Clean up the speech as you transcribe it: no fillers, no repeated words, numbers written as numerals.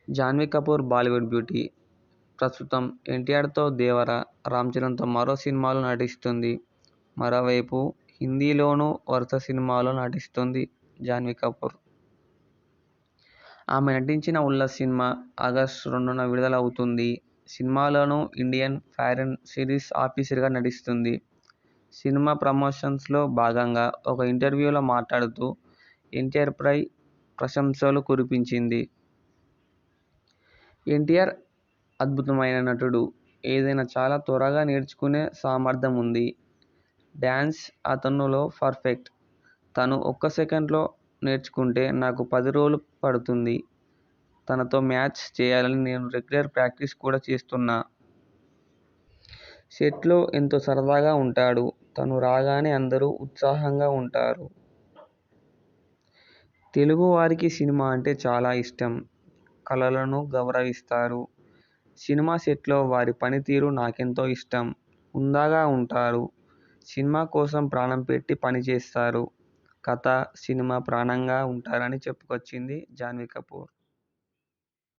Jahnavi Kapoor Bollywood beauty. ప్రస్తుతం ఎన్టీఆర్తో దేవర, రామ్ చరణ్తో మరో సినిమాలో నటిస్తుంది. మరోవైపు హిందీలోనూ వరుస సినిమాల్లో నటిస్తోంది జాహ్నవి కపూర్. ఆమె నటించిన 'ఉల్లాస్' సినిమా ఆగస్టు 2న విడుదలవుతుంది. సినిమాలోనూ ఇండియన్ ఫారిన్ సిరీస్ ఆఫీసర్గా నటిస్తుంది. సినిమా ప్రమోషన్స్లో భాగంగా ఒక ఇంటర్వ్యూలో మాట్లాడుతూ ఎన్టీఆర్పై ప్రశంసలు కురిపించింది. ఎన్టీఆర్ అద్భుతమైన నటుడు. ఏదైనా చాలా త్వరగా నేర్చుకునే సామర్థ్యం ఉంది. డ్యాన్స్ అతనిలో పర్ఫెక్ట్. తను ఒక్క సెకనులో నేర్చుకుంటే నాకు 10 రోజులు పడుతుంది. తనతో మ్యాచ్ చేయాలని నేను రెగ్యులర్ ప్రాక్టీస్ కూడా చేస్తున్నా. సెట్లో ఎంతో సరదాగా ఉంటాడు. తను రాగానే అందరూ ఉత్సాహంగా ఉంటారు. తెలుగు వారికి సినిమా అంటే చాలా ఇష్టం. కళలను గౌరవిస్తారు. సినిమా సెట్లో వారి పనితీరు నాకెంతో ఇష్టం. హుందాగా ఉంటారు. సినిమా కోసం ప్రాణం పెట్టి పనిచేస్తారు. కథ, సినిమా ప్రాణంగా ఉంటారని చెప్పుకొచ్చింది జాహ్నవి కపూర్.